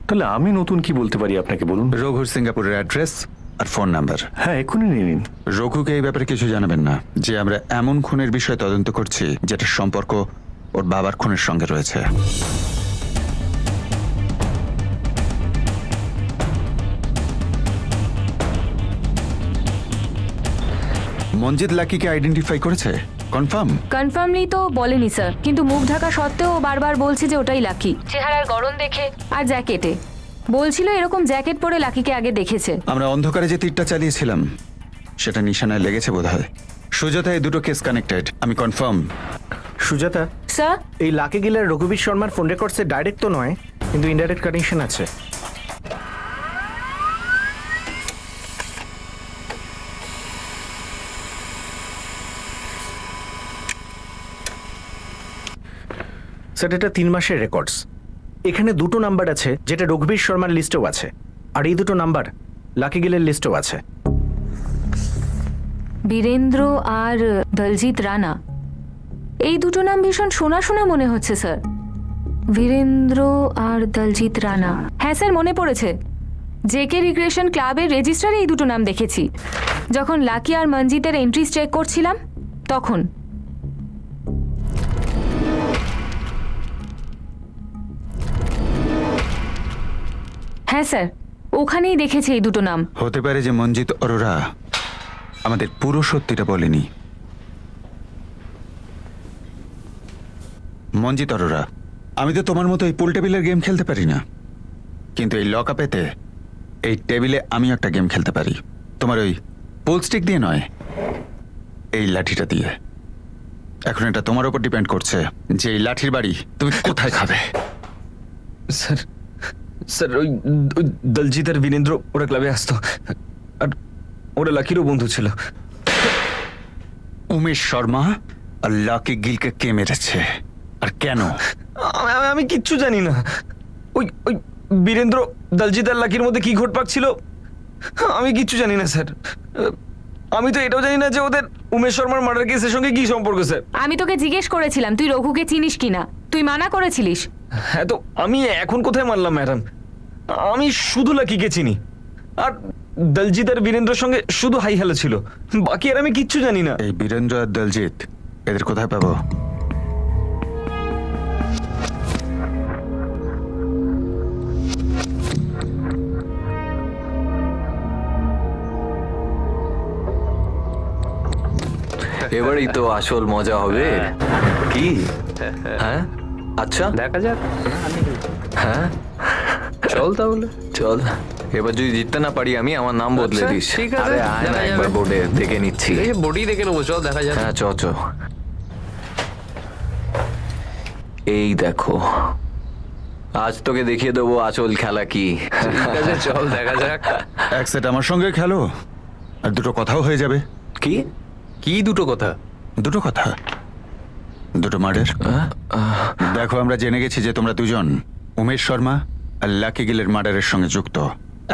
তাহলে আমি নতুন কি বলতে পারি আপনাকে বলুন? রঘুর সিঙ্গাপুরের অ্যাড্রেস আর ফোন নাম্বার। হ্যাঁ, এক্ষুনি নিয়ে নিন। রঘুকে এই ব্যাপারে কিছু জানাবেন না যে আমরা এমন খুনের বিষয়ে তদন্ত করছি যেটার সম্পর্ক ওর বাবার খুনের সঙ্গে রয়েছে। মঞ্জিত লাকিকে আইডেন্টিফাই করেছে? কনফার্ম? কনফার্মলি তো বলেনি স্যার, কিন্তু মুখ ঢাকা সত্ত্বেও ও বারবার বলছে যে ওটাই লাকি। চেহারার গড়ন দেখে আর জ্যাকেটে বলছিল এরকম জ্যাকেট পরে লাকিকে আগে দেখেছে। আমরা অন্ধকারে যে তীরটা চালিয়েছিলাম সেটা নিশানায় লেগেছে বোধহয়। সুজাতা, এই দুটো কেস কানেক্টেড, আমি কনফার্ম। সুজাতা, স্যার, এই লাকি গিলার রঘুবীর শর্মার ফোন রেকর্ডসে ডাইরেক্ট তো নয়, কিন্তু ইনডাইরেক্ট কানেকশন আছে। স্যার, এটা 3 মাসের রেকর্ডস। এখানে দুটো নাম্বার আছে যেটা রঘুবীর শর্মার লিস্টেও আছে, আর এই দুটো নাম্বার লাকি গিলের লিস্টেও আছে। বীরেন্দ্র আর দলজিৎ রানা, এই দুটো নাম ভীষণ শোনা শোনা মনে হচ্ছে স্যার। বীরেন্দ্র আর দলজিৎ রানা, হ্যাঁ স্যার মনে পড়েছে। জেকে রিক্রিয়েশন ক্লাবের রেজিস্টারে এই দুটো নাম দেখেছি যখন লাকি আর মঞ্জিতের এন্ট্রিজ চেক করছিলাম তখন। হ্যাঁ স্যার, ওখানেই দেখেছি এই দুটো নাম। হতে পারে যে মঞ্জিত অরোরা আমাদের পুরো সত্যিটা বলেনি। মঞ্জিত অরোরা, আমি তো তোমার মতো এই পুল টেবিলের গেম খেলতে পারি না, কিন্তু এই লক আপেতে এই টেবিলে আমি একটা গেম খেলতে পারি। তোমার ওই পুল স্টিক দিয়ে নয়, এই লাঠিটা দিয়ে। এখন এটা তোমার উপর ডিপেন্ড করছে যে এই লাঠির বাড়ি তুমি কোথায় খাবে। স্যার স্যার ওই ওই দলজিৎ আর বীরেন্দ্র ওরা ক্লাবে আসতো, আর ওরা লাকিরও বন্ধু ছিল। উমেশ শর্মা আর লাকি গিলকে কে মেরেছে আর কেন? আমি কিচ্ছু জানি না। ওই ওই বীরেন্দ্র, দলজিৎ আর লাকির মধ্যে কি ঘটপাক ছিল আমি কিচ্ছু জানি না স্যার। আমি তো এটাও জানি না যে ওদের উমেশ শর্মার মার্ডার কেসের সঙ্গে কি সম্পর্ক স্যার। আমি তোকে জিজ্ঞেস করেছিলাম তুই রঘুকে চিনিস কিনা, তুই মানা করেছিলিস। হ্যাঁ, তো আমি এখন কোথায় মানলাম ম্যাডাম? আমি শুধু লাকিকে চিনি, আর দলজিৎ আর বীরেন্দ্রের সঙ্গে শুধু হাই হ্যালো ছিল, বাকি আর আমি কিচ্ছু জানি না। এই বীরেন্দ্র আর দলজিৎ এদের কোথায় পাবো? এবারেই তো আসল মজা হবে। কি? হ্যাঁ, আচ্ছা দেখা যাক। হ্যাঁ চল তাহলে, চল। এবার যদি জিততে না পারি আমি, আমার নাম বদলে দিস। ঠিক আছে, আয় না একবার বোর্ডে দেখে নিচ্ছি। বডি দেখে নেবো, চল দেখা যাক। হ্যাঁ চ চ। এই দেখো, আজ তোকে দেখিয়ে দেবো আসল খেলা কি। ঠিক আছে চল দেখা যাক। এক সেট আমার সঙ্গে খেলো আর দুটো কথাও হয়ে যাবে। কি কি দুটো কথা? দুটো কথা, দুটো মার্ডার। দেখো, আমরা জেনে গেছি যে তোমরা দুজন উমেশ শর্মা আর লাকি গিলের মার্ডারের সঙ্গে যুক্ত।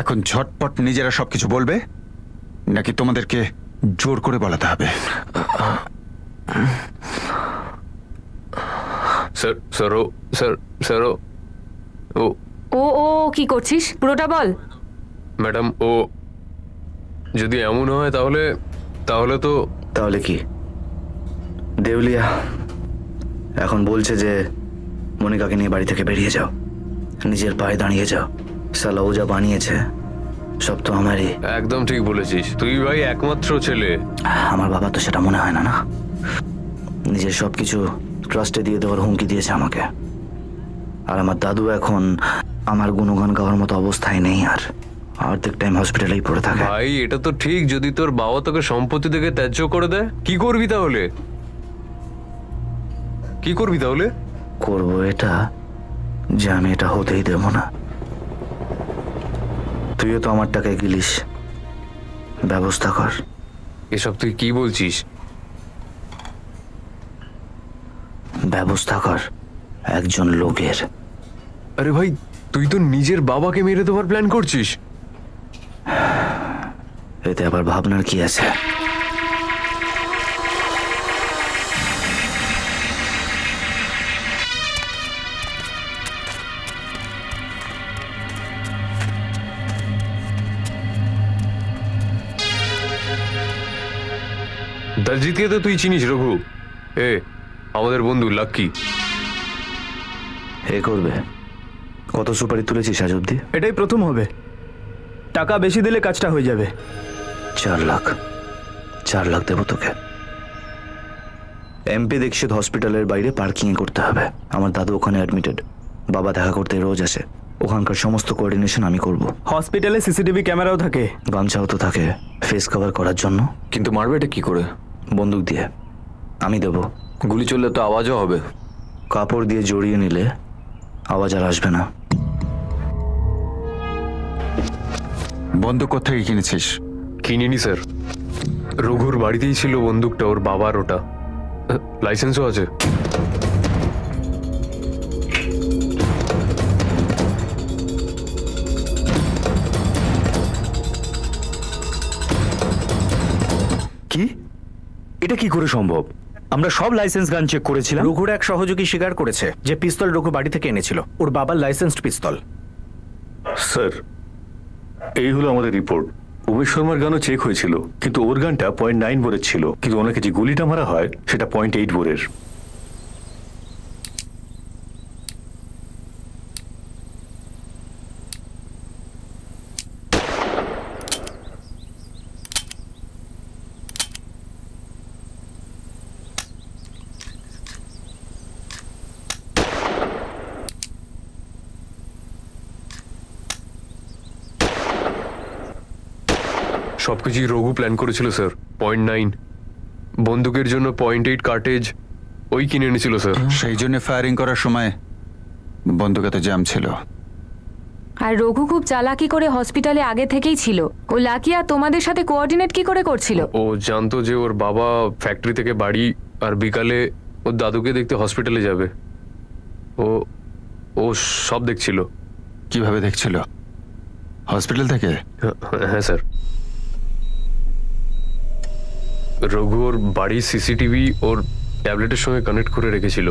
এখন ঝটপট নিজেরা সবকিছু বলবে নাকি তোমাদেরকে জোর করে বলাতে হবে? স্যার স্যার ও স্যার স্যার ও ও ও কি করছিস, পুরোটা বল। ম্যাডাম, ও যদি এমন হয় তাহলে তাহলে তো তাহলে কি? দেউলিয়া এখন বলছে যে মনিকাকে নিয়ে বাড়ি থেকে বেরিয়ে যাও, নিজের পায়ে দাঁড়িয়ে যাও। সালা ও যা বানিয়েছে সব তো আমারই। একদম ঠিক বলেছিস, তুই ভাই একমাত্র ছেলে। আমার বাবা তো সেটা মনে হয় না। না, নিজের সবকিছু ট্রাস্টে দিয়ে দেওয়ার হুমকি দিয়েছে আমাকে। আর আমার দাদু এখন আমার গুণগান গাওয়ার মতো অবস্থায় নেই, আর অর্ধেক টাইম হসপিটালেই পড়ে থাকে। ভাই এটা তো ঠিক, যদি তোর বাবা তোকে সম্পত্তি থেকে ত্যায্য করে দেয় কি করবি তাহলে? কি করবি তাহলে? করবো এটা যে আমি এটা হতেই দেব না। তুইও তো আমার টাকায় গিলিস, ব্যবস্থা কর। এসব তুই কি বলছিস? ব্যবস্থা কর একজন লোকের। আরে ভাই তুই তো নিজের বাবাকে মেরে দেওয়ার প্ল্যান করছিস। এতে আবার ভাবনার কি আছে? দলজিৎকে তো তুই চিনিস রঘু, আমাদের বন্ধু লাক্কি। এ করবে। কত সুপারি তুলেছিস আজ অব্দি? এটাই প্রথম হবে। টাকা বেশি দিলে কাজটা হয়ে যাবে। 4 লাখ। 4 লাখ দেবো তোকে। এমপি দীক্ষিত হসপিটালের বাইরে পার্কিং করতে হবে। আমার দাদু ওখানে অ্যাডমিটেড, বাবা দেখা করতে রোজ আসে। ওখানকার সমস্ত কোঅর্ডিনেশন আমি করব। হসপিটালে সিসিটিভি ক্যামেরাও থাকে। গামছাও তো থাকে ফেস কভার করার জন্য। কিন্তু মারবে এটা কি করে? বন্দুক দিয়ে। আমি দেব। গুলি চললে তো আওয়াজও হবে। কাপড় দিয়ে জড়িয়ে নিলে আওয়াজ আর আসবে না। বন্দুক কোথেকে কিনেছিস? কিনিনি স্যার, রঘুর বাড়িতেই ছিল বন্দুকটা, ওর বাবার ওটা। লাইসেন্সও আছে। কি? এটা কি করে সম্ভব? আমরা সব লাইসেন্স গান চেক করেছিলাম। রঘুর এক সহযোগী স্বীকার করেছে যে পিস্তল রঘু বাড়ি থেকে এনেছিল, ওর বাবার লাইসেন্সড পিস্তল। স্যার, এই হলো আমাদের রিপোর্ট। উমেশ শর্মার গানও চেক হয়েছিল, কিন্তু ওর গানটা 0.9 বোরের ছিল, কিন্তু ওনাকে যে গুলিটা মারা হয় সেটা 0.8 বোরের। সবকিছুই রঘু প্ল্যান করেছিল স্যার। 0.9 বন্দুকের জন্য 0.8 কার্টেজ ওই কিনে এনেছিল স্যার। সেই জন্য ফায়ারিং করার সময় বন্দুকে তো জ্যাম ছিল। আর রঘু খুব চালাকি করে হসপিটালে আগে থেকেই ছিল। ও লাকি আর তোমাদের সাথে কোঅর্ডিনেট কি করে করছিল? ও জানতো যে ওর বাবা ফ্যাক্টরি থেকে বাড়ি আর বিকালে ওর দাদুকে দেখতে হসপিটালে যাবে। ও ও সব দেখছিল। কিভাবে দেখছিল? হসপিটাল থেকে? হ্যাঁ স্যার, রঘু ওর বাড়ির সিসিটিভি ওর ট্যাবলেটের সঙ্গে কানেক্ট করে রেখেছিল।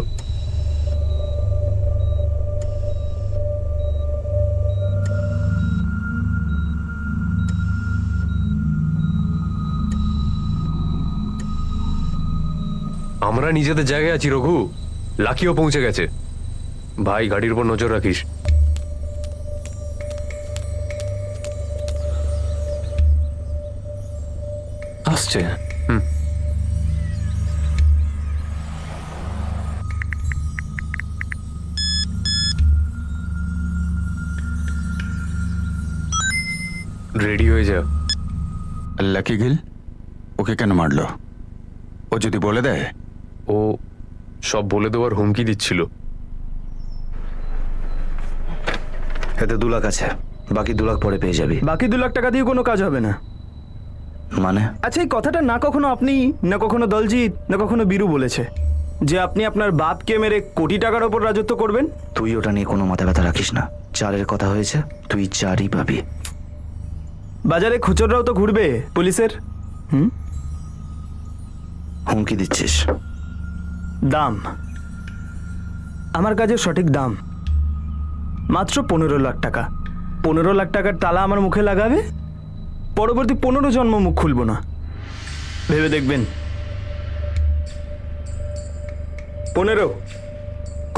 আমরা নিজেদের জায়গায় আছি রঘু, লাকিও পৌঁছে গেছে। ভাই গাড়ির উপর নজর রাখিস। আসছে। রেডি হয়ে যা। লাকি গিল ওকে কেন মারলো? ও যদি বলে দেয়? ও সব বলে দেওয়ার হুমকি দিচ্ছিল। এতে 2 লাখ আছে, বাকি 2 লাখ পরে পেয়ে যাবি। বাকি 2 লাখ টাকা দিয়ে কোনো কাজ হবে না। মানে? আচ্ছা, এই কথাটা না কখনো আপনি, না কখনো দলজিৎ, না কখনো বীরু বলেছে যে আপনি আপনার বাপকে মেরে কোটি টাকার ওপর রাজত্ব করবেন। তুই ওটা নিয়ে কোনো মাথা ব্যথা রাখিস না। 4-এর কথা হয়েছে, তুই 4ই পাবি। বাজারে খুচররাও তো ঘুরবে পুলিশের। হুমকি দিচ্ছিস? দাম, আমার কাজের সঠিক দাম মাত্র 15 লাখ টাকা। 15 লাখ টাকার তালা আমার মুখে লাগাবে, পরবর্তী 15 জন্ম মুখ খুলব না। ভেবে দেখবেন। 15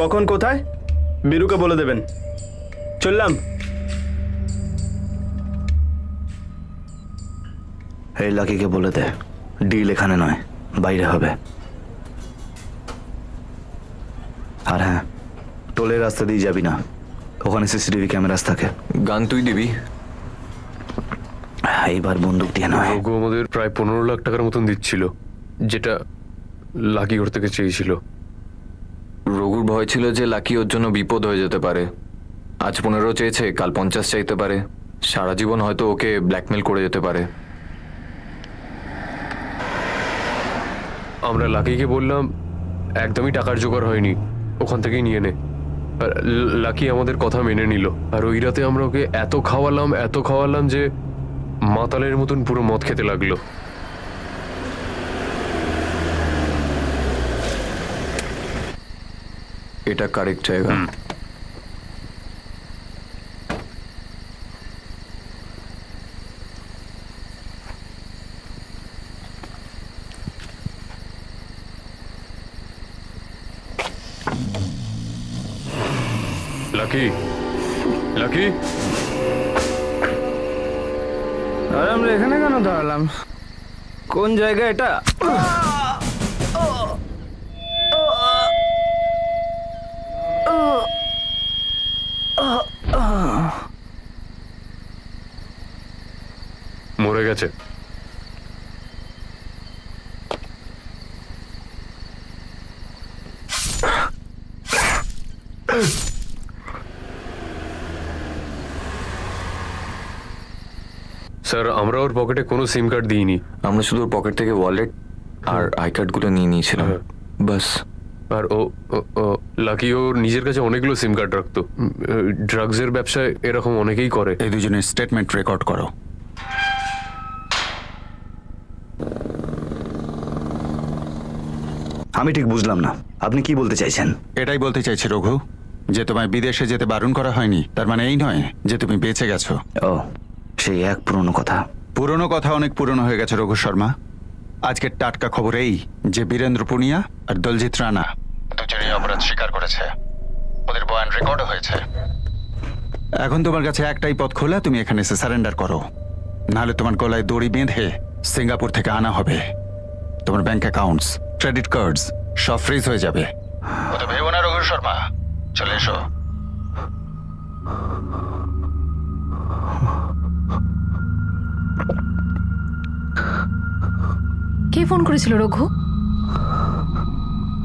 কখন কোথায় বীরুকে বলে দেবেন। চললাম। এই লাকিকে বলে দে ডিল এখানে নয়, বাইরে হবে। আর হ্যাঁ, টোলের রাস্তা দিয়ে যাবি না, ওখানে সিসিটিভি ক্যামেরাস থাকে। গান তুই দিবি? এইবার বন্দুক দিয়ে নয়। রঘু আমাদের প্রায় 15 লাখ টাকার মতন দিচ্ছিল, যেটা লাকি ওর থেকে চেয়েছিল। রঘুর ভয় ছিল যে লাকি ওর জন্য বিপদ হয়ে যেতে পারে। আজ 15 চেয়েছে, কাল 50 চাইতে পারে। সারা জীবন হয়তো ওকে ব্ল্যাকমেল করে যেতে পারে। আমরা লাকিকে বললাম একদমই টাকার জোগাড় হয়নি, ওখান থেকেই নিয়ে নে। আর লাকি আমাদের কথা মেনে নিল। আর ওই রাতে আমরা ওকে এত খাওয়ালাম যে মাতালের মতন পুরো মদ খেতে লাগলো। এটা কারেক্ট জায়গা। লাকি, লাকি, আর আমরা এখানে কেন দাঁড়ালাম? কোন জায়গা এটা? মরে গেছে। স্যার, আমরা ওর পকেটে কোনো সিম কার্ড দিইনি। আমরা শুধু ওর পকেট থেকে ওয়ালেট আর আই কার্ডগুলো নিয়ে নিয়েছিলাম, বাস। আর ও লাকি ওর নিজের কাছে অনেকগুলো সিম কার্ড রাখতো। ড্রাগসের ব্যবসায় এরকম অনেকেই করে। এই দুজনের স্টেটমেন্ট রেকর্ড করো। আমি ঠিক বুঝলাম না, আপনি কি বলতে চাইছেন? এটাই বলতে চাইছি রঘু, যে তোমায় বিদেশে যেতে বারণ করা হয়নি তার মানে এই নয় যে তুমি বেঁচে গেছো। ও, সেই এক পুরনো কথা। পুরনো কথা অনেক পুরনো হয়ে গেছে রঘু শর্মা। আজকের টাটকা খবর এই যে বীরেন্দ্র পুনিয়া আর দলজিৎ রানা দুজনেই অপরাধ স্বীকার করেছে। ওদের বয়ান রেকর্ডও হয়েছে। এখন তোমার কাছে একটাই পথ খোলা, তুমি এখানে এসে সারেন্ডার করো, নাহলে তোমার গলায় দড়ি বেঁধে সিঙ্গাপুর থেকে আনা হবে। তোমার ব্যাংক অ্যাকাউন্টস, ক্রেডিট কার্ডস সব ফ্রিজ হয়ে যাবে। ও তো ভেবো না রঘু শর্মা, চলে এসো। কে ফোন করেছিল রঘু?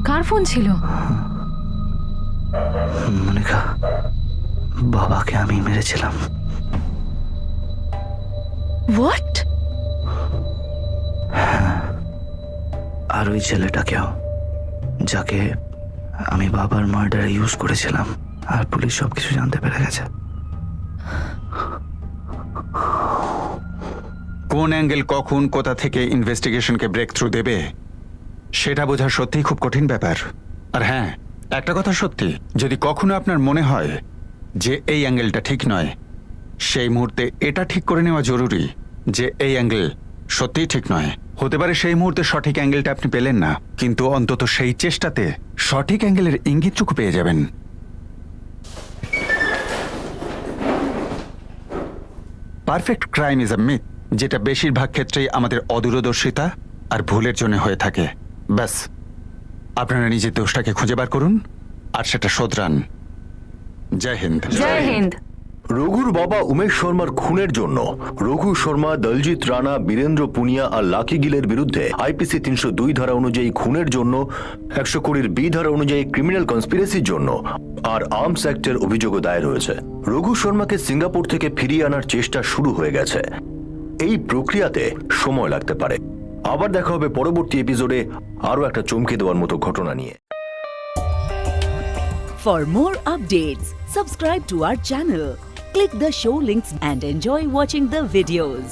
কার ফোন ছিল? মনিকা, বাবাকে আমি মেরেছিলাম। হোয়াট? আর ওই ছেলেটাকেও, যাকে আমি বাবার মার্ডারে ইউজ করেছিলাম। আর পুলিশ সবকিছু জানতে পেরে গেছে। কোন অ্যাঙ্গেল কখন কোথা থেকে ইনভেস্টিগেশনকে ব্রেক থ্রু দেবে সেটা বোঝা সত্যিই খুব কঠিন ব্যাপার। আর হ্যাঁ, একটা কথা সত্যি, যদি কখনো আপনার মনে হয় যে এই অ্যাঙ্গেলটা ঠিক নয়, সেই মুহূর্তে এটা ঠিক করে নেওয়া জরুরি যে এই অ্যাঙ্গেল সত্যিই ঠিক নয়। হতে পারে সেই মুহূর্তে সঠিক অ্যাঙ্গেলটা আপনি পেলেন না, কিন্তু অন্তত সেই চেষ্টাতে সঠিক অ্যাঙ্গেলের ইঙ্গিতটুকু পেয়ে যাবেন। Perfect crime is a myth, যেটা বেশিরভাগ ক্ষেত্রেই আমাদের অদূরদর্শিতা আর ভুলের জন্য হয়ে থাকে। ব্যাস, আপনারা নিজের দোষটাকে খুঁজে বার করুন আর সেটা শোধরান। জয় হিন্দ। জয় হিন্দ। রঘুর বাবা উমেশ শর্মার খুনের জন্য রঘু শর্মা, দলজিৎ রানা, বীরেন্দ্র পুনিয়া আর লাকি গিলের বিরুদ্ধে আইপিসি 302 ধারা অনুযায়ী খুনের জন্য, 120 বি ধারা অনুযায়ী ক্রিমিনাল কনস্পিরেসির জন্য আর আর্মস অ্যাক্টের অভিযোগও দায়ের হয়েছে। রঘু শর্মাকে সিঙ্গাপুর থেকে ফিরিয়ে আনার চেষ্টা শুরু হয়ে গেছে। এই প্রক্রিয়াতে সময় লাগতে পারে। আবার দেখা হবে পরবর্তী এপিসোডে আরো একটা চমকে দেওয়ার মতো ঘটনা নিয়ে। For more updates, subscribe to our channel, click the show links and enjoy watching the videos.